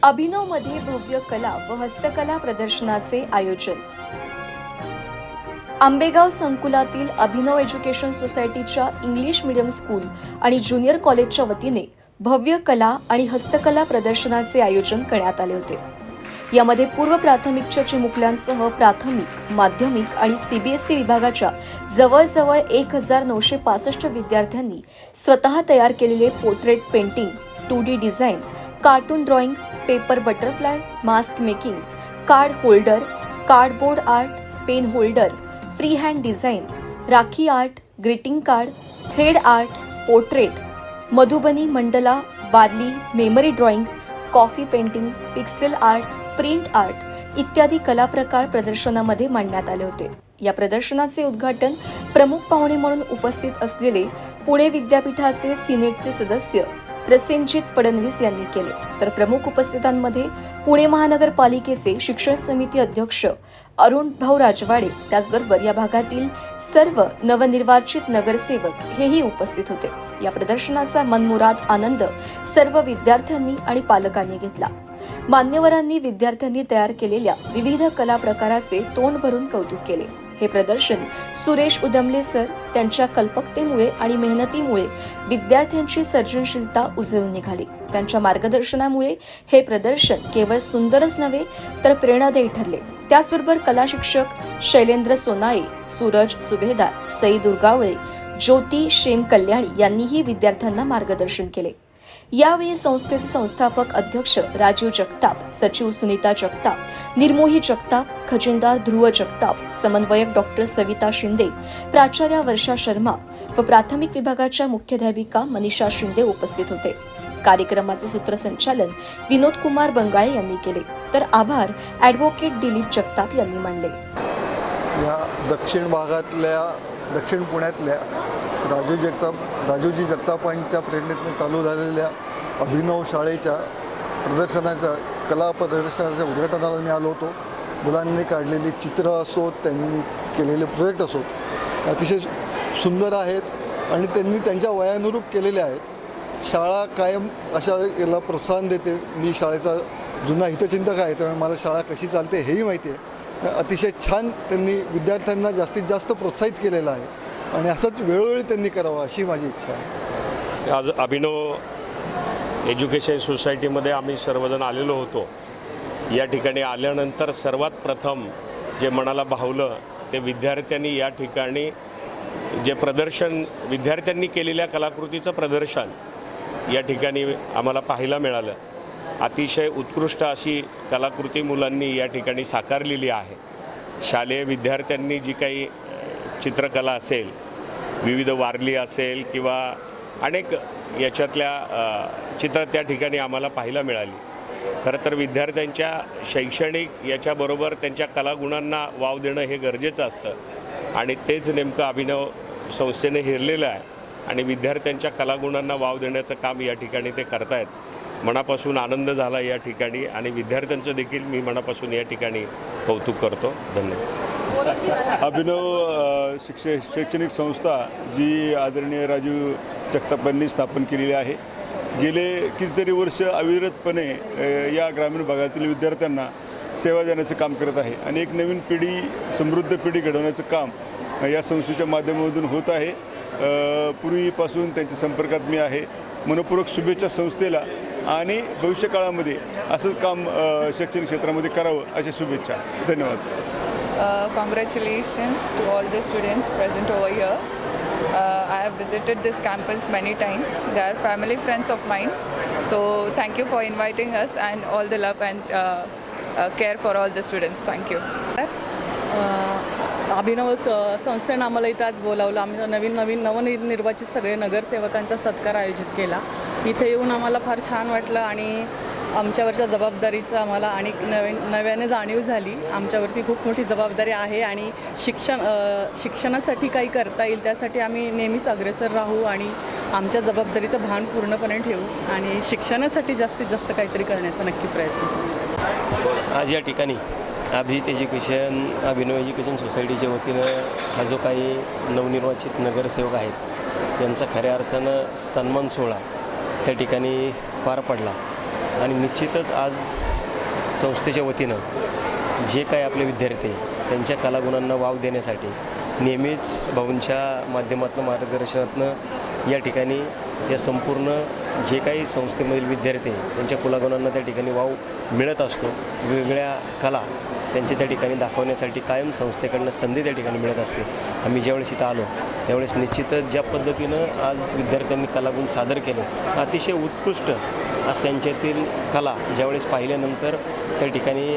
अभिनवमध्ये भव्य कला व हस्तकला प्रदर्शनाचे आयोजन। आंबेगाव संकुलातील अभिनव एज्युकेशन सोसायटीच्या इंग्लिश मीडियम स्कूल आणि ज्युनियर कॉलेजच्या वतीने भव्य कला आणि हस्तकला प्रदर्शनाचे आयोजन करण्यात आले होते। यामध्ये पूर्व प्राथमिकच्या चिमुकल्यांसह प्राथमिक, माध्यमिक आणि सीबीएसई विभागाच्या जवळजवळ 1965 विद्यार्थ्यांनी स्वतः तयार केलेले portrait painting, 2D design, cartoon drawing, paper butterfly, mask making, card holder, cardboard art, pen holder, free hand design, Rakhi art, greeting card, thread art, portrait, Madhubani mandala, Warli, memory drawing, coffee painting, pixel art, print art इत्यादी कला प्रकार प्रदर्शनामध्ये मांडण्यात आले होते। या प्रदर्शनाचे उद्घाटन प्रमुख पाहुणे म्हणून उपस्थित असलेले पुणे विद्यापीठाचे सिनेटचे सदस्य प्रसेनजित फडणवीस यांनी केले, तर प्रमुख उपस्थितांमध्ये पुणे महानगरपालिकेचे शिक्षण समिती अध्यक्ष अरुण भाऊ राजवाडे, त्याचबरोबर या भागातील सर्व नवनिर्वाचित नगरसेवक हेही उपस्थित होते। या प्रदर्शनाचा मनमुराद आनंद सर्व विद्यार्थ्यांनी आणि पालकांनी घेतला। मान्यवरांनी विद्यार्थ्यांनी तयार केलेल्या विविध कला प्रकाराचे तोंड भरून कौतुक केले। हे प्रदर्शन सुरेश उदमले सर त्यांच्या कल्पकतेमुळे आणि मेहनतीमुळे विद्यार्थ्यांची सर्जनशीलता उजळून निघाली। त्यांच्या मार्गदर्शनामुळे हे प्रदर्शन केवळ सुंदरच नव्हे तर प्रेरणादायी ठरले। त्याचबरोबर कला शिक्षक शैलेंद्र सोनाळे, सूरज सुभेदार, सई दुर्गावळे, ज्योती शेम कल्याणी यांनीही विद्यार्थ्यांना मार्गदर्शन केले। यावेळी संस्थेचे संस्थापक अध्यक्ष राजीव जगताप, सचिव सुनीता जगताप, निर्मोही जगताप, खजिनदार ध्रुव जगताप, समन्वयक डॉक्टर सविता शिंदे, प्राचार्या वर्षा शर्मा व प्राथमिक विभागाच्या मुख्याध्यापिका मनीषा शिंदे उपस्थित होते। कार्यक्रमाचे सूत्रसंचालन विनोद कुमार बंगाळे यांनी केले, तर आभार ॲडव्होकेट दिलीप जगताप यांनी मानले। या दक्षिण पुण्यातल्या राजूजी जगतापांच्या प्रेरणेतून चालू झालेल्या अभिनव शाळेच्या कला प्रदर्शनाच्या उद्घाटनाला मी आलो होतो। मुलांनी काढलेली चित्र असो, त्यांनी केलेले प्रोजेक्ट असो, अतिशय सुंदर आहेत आणि त्यांनी त्यांच्या वयानुरूप केलेले आहेत। शाळा कायम अशा याला प्रोत्साहन देते। मी शाळेचा जुना हितचिंतक आहे, त्यामुळे मला शाळा कशी चालते हेही माहिती आहे। अतिशय छान त्यांनी विद्यार्थ्यांना जास्तीत जास्त प्रोत्साहित केलेलं आहे आणि असंच वेळोवेळी त्यांनी करावं अशी माझी इच्छा आहे। आज अभिनव एज्युकेशन सोसायटीमध्ये आम्ही सर्वजण आलेलो होतो। या ठिकाणी आल्यानंतर सर्वात प्रथम जे मनाला भावलं ते विद्यार्थ्यांनी या ठिकाणी जे प्रदर्शन, विद्यार्थ्यांनी केलेल्या कलाकृतीचं प्रदर्शन या ठिकाणी आम्हाला पाहायला मिळालं। अतिशय उत्कृष्ट अशी कलाकृती मुलांनी या ठिकाणी साकारलेली आहे। शालेय विद्यार्थ्यांनी जी काही चित्रकला असेल, विविध वारली असेल किंवा अनेक याच्यातल्या चित्र त्या ठिकाणी आम्हाला पाहायला मिळाली। खरं तर विद्यार्थ्यांच्या शैक्षणिक याच्याबरोबर त्यांच्या कलागुणांना वाव देणं हे गरजेचं असतं आणि तेच नेमकं अभिनव संस्थेने हेरलेलं आहे आणि विद्यार्थ्यांच्या कलागुणांना वाव देण्याचं काम या ठिकाणी ते करतायत। मनापासून आनंद झाला या ठिकाणी आणि विद्यार्थ्यांचं देखील मी मनापासून या ठिकाणी कौतुक करतो। धन्यवाद। अभिनव शैक्षणिक संस्था जी आदरणीय राजीव जगतापांनी स्थापन केलेली आहे, गेले कितीतरी वर्ष अविरतपणे या ग्रामीण भागातील विद्यार्थ्यांना सेवा देण्याचं काम करत आहे आणि एक नवीन पिढी, समृद्ध पिढी घडवण्याचं काम या संस्थेच्या माध्यमातून होत आहे। पूर्वीपासून त्यांच्या संपर्कात मी आहे। मनपूर्वक शुभेच्छा संस्थेला आणि भविष्यकाळामध्ये असंच काम शैक्षणिक क्षेत्रामध्ये करावं अशा शुभेच्छा। धन्यवाद। Congratulations to all the students present over here. I have visited this campus many times. They are family friends of mine. So thank you for inviting us and all the love and care for all the students. Thank you. अभिनव संस्थेनं आम्हाला इथं आज बोलावलं। आम्ही नवनिर्वाचित सगळे नगरसेवकांचा सत्कार आयोजित केला। इथे येऊन आम्हाला फार छान वाटलं आणि आमच्यावरच्या जबाबदारीचं आम्हाला आणि नव्याने जाणीव झाली। आमच्यावरती खूप मोठी जबाबदारी आहे आणि शिक्षणासाठी काही करता येईल त्यासाठी आम्ही नेहमीच अग्रेसर राहू आणि आमच्या जबाबदारीचं भान पूर्णपणे ठेवू आणि शिक्षणासाठी जास्तीत जास्त काहीतरी करण्याचा नक्की प्रयत्न करू। आज या ठिकाणी अभिनव एज्युकेशन सोसायटीच्या वतीनं हा जो काही नवनिर्वाचित नगरसेवक आहेत यांचा खऱ्या अर्थानं सन्मान सोहळा त्या ठिकाणी पार पडला। आणि निश्चितच आज संस्थेच्या वतीनं जे काही आपले विद्यार्थी आहे, त्यांच्या कलागुणांना वाव देण्यासाठी नेहमीच भाऊंच्या माध्यमातून मार्गदर्शनातून या ठिकाणी या संपूर्ण जे काही संस्थेमधील विद्यार्थी आहे त्यांच्या कलागुणांना त्या ठिकाणी वाव मिळत असतो. वेगवेगळ्या कला त्यांच्या त्या ठिकाणी दाखवण्यासाठी कायम संस्थेकडनं संधी त्या ठिकाणी मिळत असते. आम्ही ज्यावेळेस इथं आलो त्यावेळेस निश्चितच ज्या पद्धतीनं आज विद्यार्थ्यांनी कलागुण सादर केले अतिशय उत्कृष्ट आज त्यांच्यातील कला ज्यावेळेस पाहिल्यानंतर त्या ठिकाणी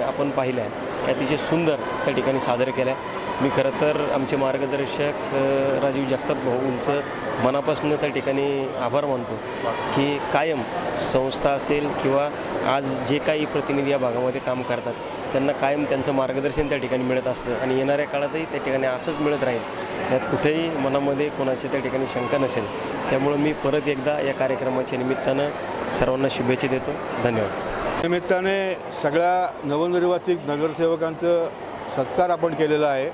आपण पाहिल्या की अतिशय सुंदर त्या ठिकाणी सादर केल्या. मी खरं तर आमचे मार्गदर्शक राजीव जगताप भाऊंचं मनापासून त्या ठिकाणी आभार मानतो की कायम संस्था असेल किंवा आज जे काही प्रतिनिधी या भागामध्ये काम करतात त्यांना कायम त्यांचं मार्गदर्शन त्या ठिकाणी मिळत असतं आणि येणाऱ्या काळातही त्या ठिकाणी असंच मिळत राहील. यात कुठेही मनामध्ये कोणाची त्या ठिकाणी शंका नसेल. त्यामुळं मी परत एकदा या कार्यक्रमाच्या निमित्तानं सर्वांना शुभेच्छा देतो. धन्यवाद. निमित्ताने सगळ्या नवनिर्वाचित नगरसेवकांचं सत्कार आपण केलेला आहे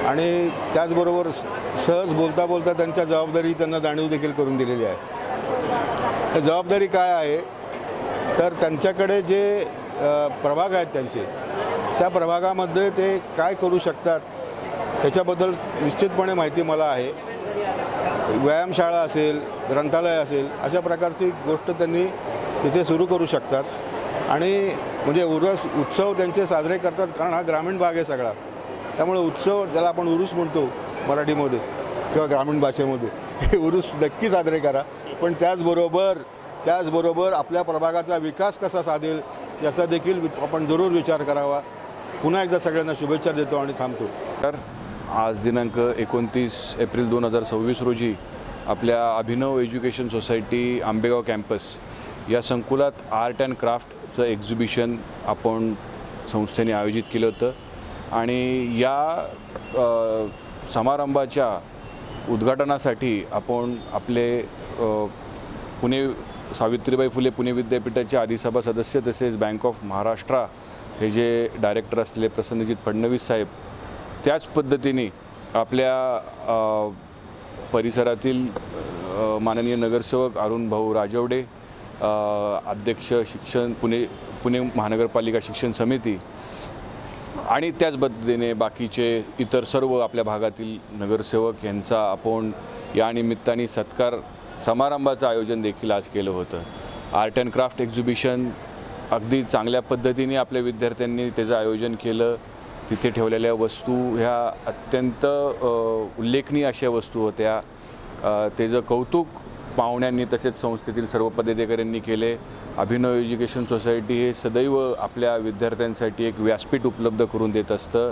आणि त्याचबरोबर सहज बोलता बोलता त्यांच्या जबाबदारी त्यांना जाणीव देखील करून दिलेली आहे. तर जबाबदारी काय आहे तर त्यांच्याकडे जे प्रभाग आहेत त्यांचे त्या प्रभागामध्ये ते काय करू शकतात त्याच्याबद्दल निश्चितपणे माहिती मला आहे. व्यायामशाळा असेल, ग्रंथालय असेल, अशा प्रकारची गोष्ट त्यांनी तिथे सुरू करू शकतात आणि म्हणजे उत्सव त्यांचे साजरे करतात. कारण हा ग्रामीण भाग आहे सगळा, त्यामुळे उत्सव ज्याला आपण उरूस म्हणतो मराठीमध्ये किंवा ग्रामीण भाषेमध्ये, हे उरूस नक्की साजरे करा. पण त्याचबरोबर आपल्या प्रभागाचा विकास कसा साधेल याचा देखील आपण जरूर विचार करावा. पुन्हा एकदा सगळ्यांना शुभेच्छा देतो आणि थांबतो. तर आज दिनांक 29 एप्रिल 2026 रोजी आपल्या अभिनव एज्युकेशन सोसायटी आंबेगाव कॅम्पस या संकुलात आर्ट अँड क्राफ्टचं एक्झिबिशन आपण संस्थेने आयोजित केलं होतं आणि या समारंभाच्या उद्घाटनासाठी आपण आपले पुणे सावित्रीबाई फुले पुणे विद्यापीठाचे अधिसभा सदस्य तसेच बँक ऑफ महाराष्ट्र हे जे डायरेक्टर असलेले प्रसन्नजित फडणवीस साहेब, त्याच पद्धतीने आपल्या परिसरातील माननीय नगरसेवक अरुण भाऊ राजवडे, अध्यक्ष पुणे महानगरपालिका शिक्षण समिती आणि त्याच पद्धतीने बाकीचे इतर सर्व आपल्या भागातील नगरसेवक यांचा आपण या निमित्ताने सत्कार समारंभाचं आयोजन देखील आज केलं होतं. आर्ट अँड क्राफ्ट एक्झिबिशन अगदी चांगल्या पद्धतीने आपल्या विद्यार्थ्यांनी त्याचं आयोजन केलं. तिथे ठेवलेल्या वस्तू ह्या अत्यंत उल्लेखनीय अशा वस्तू होत्या. त्याचं कौतुक पाहुण्यांनी तसेच संस्थेतील सर्व पदाधिकाऱ्यांनी केले. अभिनव एज्युकेशन सोसायटी हे सदैव आपल्या विद्यार्थ्यांसाठी एक व्यासपीठ उपलब्ध करून देत असतं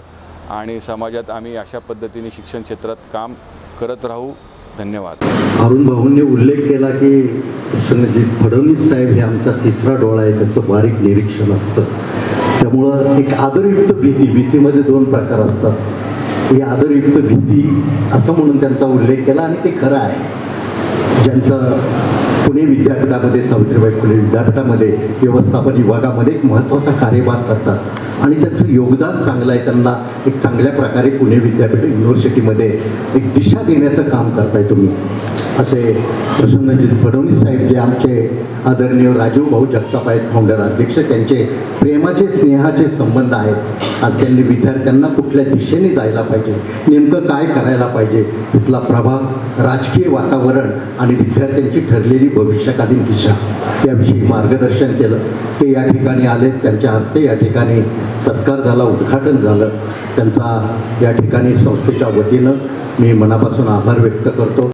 आणि समाजात आम्ही अशा पद्धतीने शिक्षण क्षेत्रात काम करत राहू. धन्यवाद. अरुण भाऊंनी उल्लेख केला की प्रसन्नजित फडणवीस साहेब हे आमचा तिसरा डोळा आहे, त्यांचं बारीक निरीक्षण असतं. त्यामुळं एक आदरयुक्त भीतीमध्ये दोन प्रकार असतात. ही आदरयुक्त भीती असं म्हणून त्यांचा उल्लेख केला आणि ते खरं आहे. ज्यांचं पुणे विद्यापीठामध्ये सावित्रीबाई फुले विद्यापीठामध्ये व्यवस्थापन विभागामध्ये एक महत्त्वाचा कार्यभार करतात आणि त्यांचं योगदान चांगलं आहे. त्यांना एक चांगल्या प्रकारे पुणे विद्यापीठ युनिव्हर्सिटीमध्ये एक दिशा देण्याचं काम करताय तुम्ही. असे प्रसन्नजित फडणवीस साहेब जे आमचे आदरणीय राजीव भाऊ जगताप आहेत फाउंडर अध्यक्ष, त्यांचे प्रेमाचे स्नेहाचे संबंध आहेत. आज त्यांनी विद्यार्थ्यांना कुठल्या दिशेने जायला पाहिजे, नेमकं काय करायला पाहिजे, तिथला प्रभाव, राजकीय वातावरण आणि विद्यार्थ्यांची ठरलेली भविष्यकालीन दिशा याविषयी मार्गदर्शन केलं. ते या ठिकाणी आले, त्यांच्या हस्ते या ठिकाणी सत्कार झाला, उद्घाटन झालं. त्यांचा या ठिकाणी संस्थेच्या वतीनं मी मनापासून आभार व्यक्त करतो.